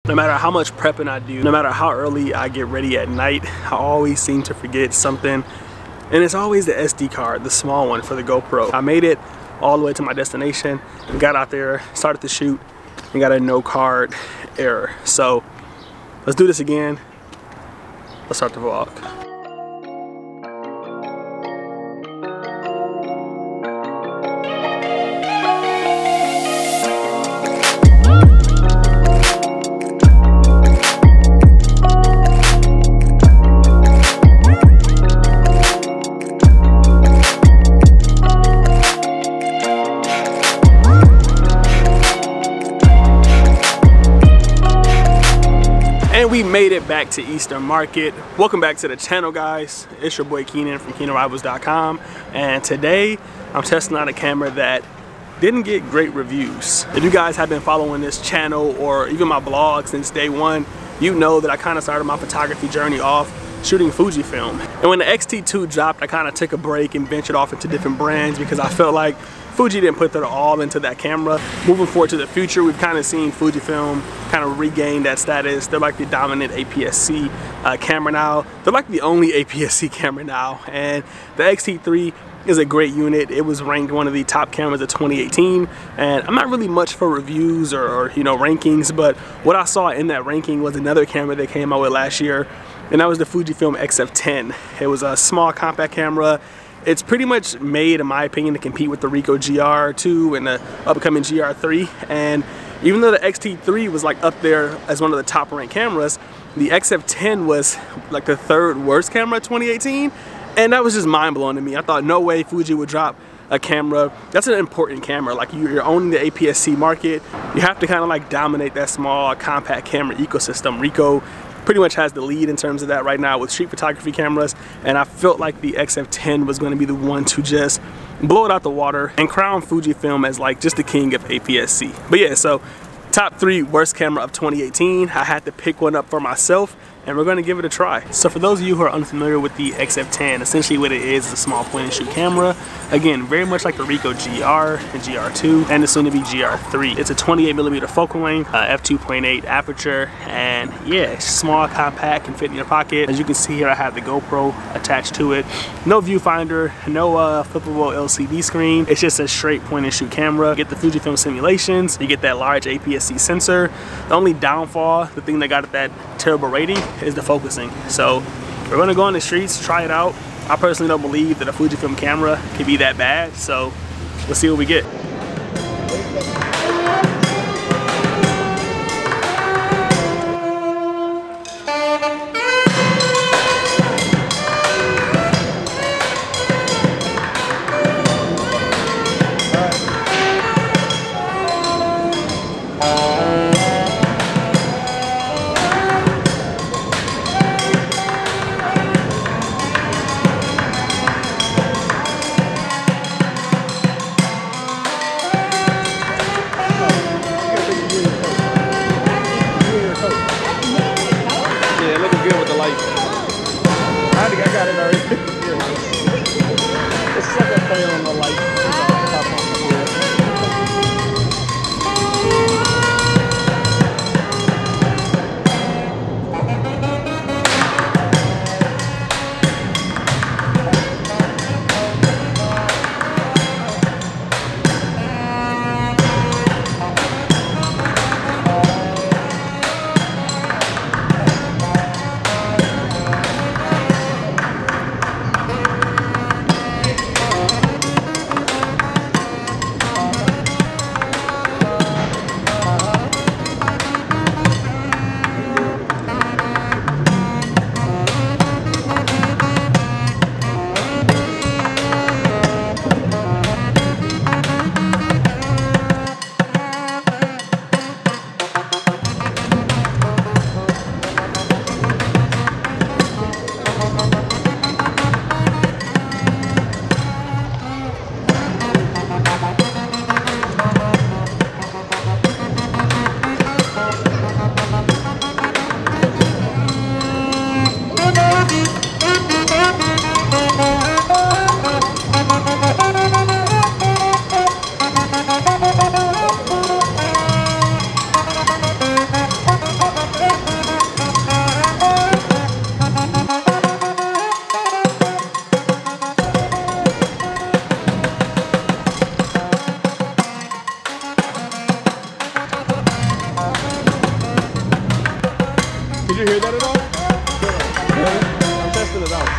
No matter how much prepping I do, no matter how early I get ready at night, I always seem to forget something. And it's always the SD card, the small one for the GoPro. I made it all the way to my destination, got out there, started to shoot, and got a no card error. So let's do this again. Let's start the vlog. And we made it back to Eastern Market. Welcome back to the channel, guys. It's your boy Keenan from KeenanRIVALS.com, and today I'm testing out a camera that didn't get great reviews. If you guys have been following this channel or even my blog since day one, you know that I kind of started my photography journey off shooting Fujifilm. And when the X-T2 dropped, I kind of took a break and ventured off into different brands because I felt like Fuji didn't put their all into that camera. Moving forward to the future, we've kind of seen Fujifilm kind of regain that status. They're like the dominant APS-C camera now. They're like the only APS-C camera now. And the X-T3 is a great unit. It was ranked one of the top cameras of 2018. And I'm not really much for reviews or you know, rankings, but what I saw in that ranking was another camera they came out with last year, and that was the Fujifilm XF10. It was a small compact camera. It's pretty much made, in my opinion, to compete with the Ricoh GR2 and the upcoming GR3. And even though the X-T3 was like up there as one of the top ranked cameras, the XF10 was like the third worst camera of 2018. And that was just mind blowing to me. I thought no way Fuji would drop a camera. That's an important camera. Like, you're owning the APS-C market. You have to kind of like dominate that small compact camera ecosystem. Ricoh pretty much has the lead in terms of that right now with street photography cameras, and I felt like the XF10 was going to be the one to just blow it out the water and crown Fujifilm as like just the king of APS-C. But yeah, so top 3 worst camera of 2018. I had to pick one up for myself, and we're going to give it a try. So for those of you who are unfamiliar with the XF10, essentially what it is a small point and shoot camera. Again, very much like the Ricoh GR and GR2 and the soon to be GR3. It's a 28mm focal length, f2.8 aperture, and yeah, it's small, compact, can fit in your pocket. As you can see here, I have the GoPro attached to it. No viewfinder, no flippable LCD screen. It's just a straight point and shoot camera. You get the Fujifilm simulations, you get that large APS-C sensor. The only downfall, the thing that got it that terrible rating, is the focusing. So we're gonna go on the streets, try it out. I personally don't believe that a Fujifilm camera can be that bad, so let's see what we get. Did you hear that at all? I'm testing it out.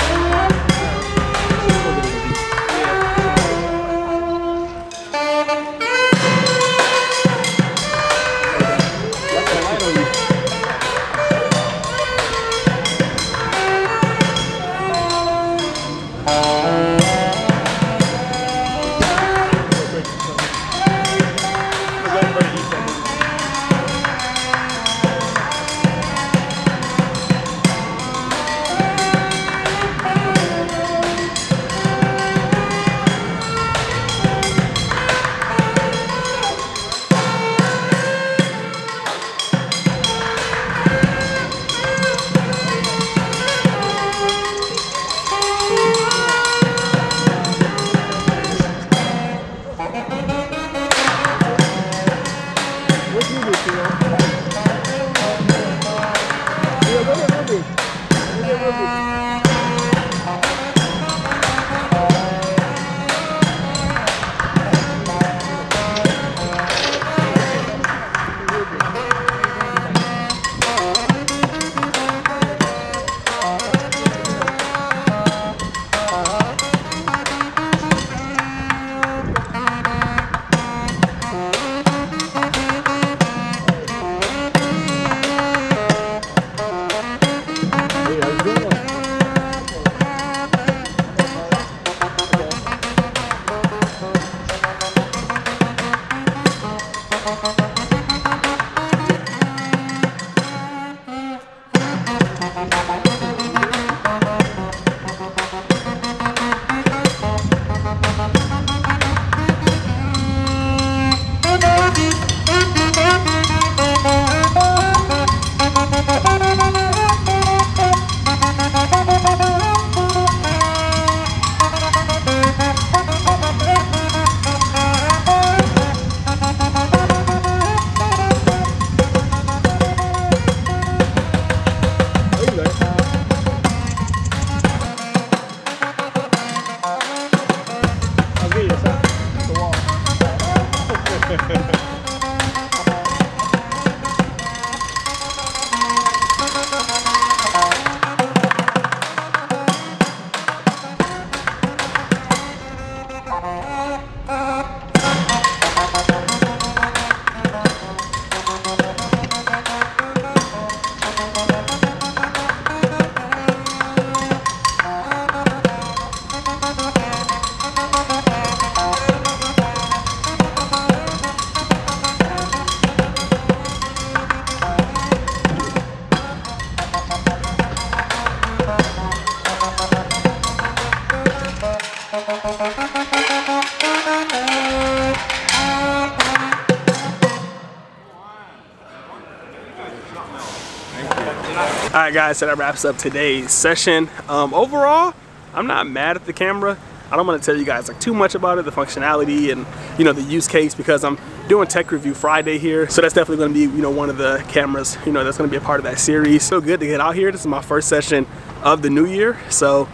Alright guys, so that wraps up today's session. Overall, I'm not mad at the camera. I don't want to tell you guys like too much about it, the functionality and the use case, because I'm doing Tech Review Friday here. So that's definitely going to be one of the cameras that's going to be a part of that series. So good to get out here. This is my first session of the new year. So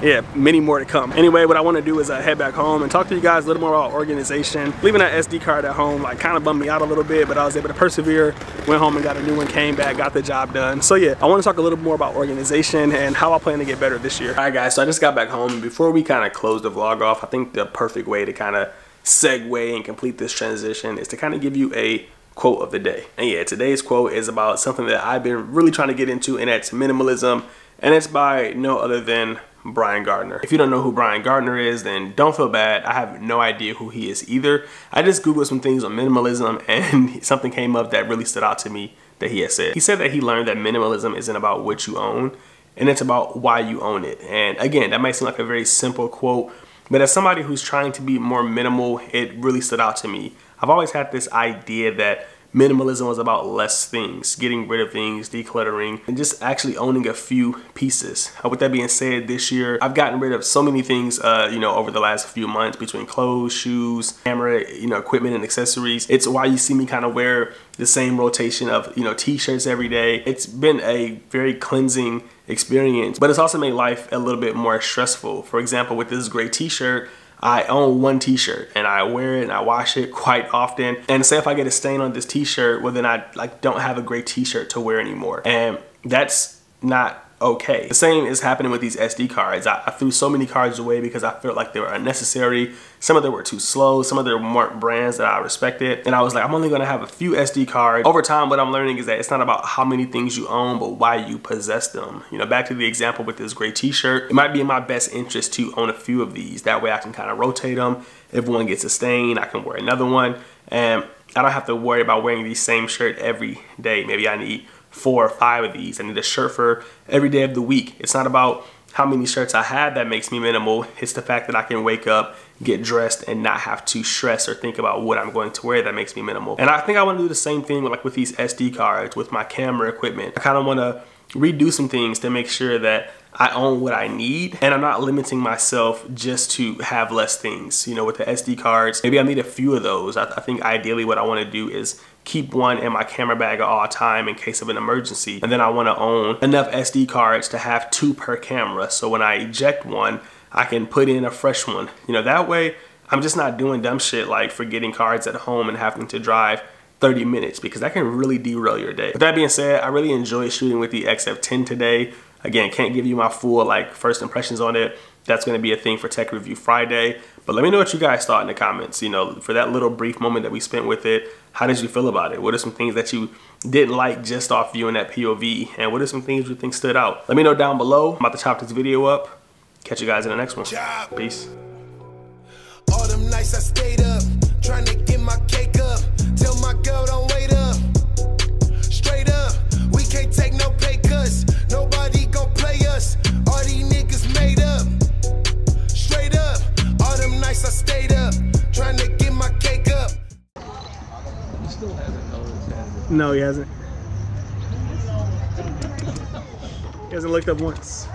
yeah, many more to come. Anyway, what I want to do is head back home and talk to you guys a little more about organization. Leaving that SD card at home kind of bummed me out a little bit, but I was able to persevere, went home and got a new one, came back, got the job done. So yeah, I want to talk a little more about organization and how I plan to get better this year. All right guys, so I just got back home, and before we kind of close the vlog off, I think the perfect way to kind of segue and complete this transition is to kind of give you a quote of the day. And yeah, today's quote is about something that I've been really trying to get into, and that's minimalism, and it's by no other than Brian Gardner. If you don't know who Brian Gardner is, then don't feel bad. I have no idea who he is either. I just Googled some things on minimalism, and something came up that really stood out to me that he has said. He said that he learned that minimalism isn't about what you own, and it's about why you own it. And again, that might seem like a very simple quote, but as somebody who's trying to be more minimal, it really stood out to me. I've always had this idea that minimalism was about less things, getting rid of things, decluttering, and just actually owning a few pieces. With that being said, this year I've gotten rid of so many things, over the last few months, between clothes, shoes, camera, equipment and accessories. It's why you see me kind of wear the same rotation of, t-shirts every day. It's been a very cleansing experience, but it's also made life a little bit more stressful. For example, with this gray t-shirt, I own one t-shirt and I wear it and I wash it quite often. And say if I get a stain on this t-shirt, well then I like don't have a great t-shirt to wear anymore. And that's not okay. The same is happening with these SD cards. I threw so many cards away because I felt like they were unnecessary. Some of them were too slow. Some of them weren't brands that I respected. And I was like, I'm only gonna have a few SD cards. Over time, what I'm learning is that it's not about how many things you own, but why you possess them. You know, back to the example with this gray t-shirt, it might be in my best interest to own a few of these. That way I can kind of rotate them. If one gets a stain, I can wear another one. And I don't have to worry about wearing the same shirt every day. Maybe I need 4 or 5 of these. I need a shirt for every day of the week. It's not about how many shirts I have that makes me minimal. It's the fact that I can wake up, get dressed, and not have to stress or think about what I'm going to wear that makes me minimal. And I think I want to do the same thing with these SD cards, with my camera equipment. I kind of want to redo some things to make sure that I own what I need and I'm not limiting myself just to have less things. You know, with the SD cards, maybe I need a few of those. I think ideally what I want to do is keep one in my camera bag at all time in case of an emergency. And then I want to own enough SD cards to have 2 per camera. So when I eject one, I can put in a fresh one. You know, that way I'm just not doing dumb shit like forgetting cards at home and having to drive 30 minutes because that can really derail your day. With that being said, I really enjoyed shooting with the XF10 today. Again, can't give you my full first impressions on it. That's gonna be a thing for Tech Review Friday. But let me know what you guys thought in the comments. You know, for that little brief moment that we spent with it, how did you feel about it? What are some things that you didn't like just off viewing that POV? And what are some things you think stood out? Let me know down below. I'm about to chop this video up. Catch you guys in the next one. Peace. All them nights I stayed up, trying to get my cake up. Tell my girl don't wait up. Straight up, we can't take no pay cuts. Nobody gon' play us. All these niggas made up. Straight up, all them nights I stayed up, trying to get my cake up. He still hasn't noticed that. No, he hasn't. He hasn't looked up once.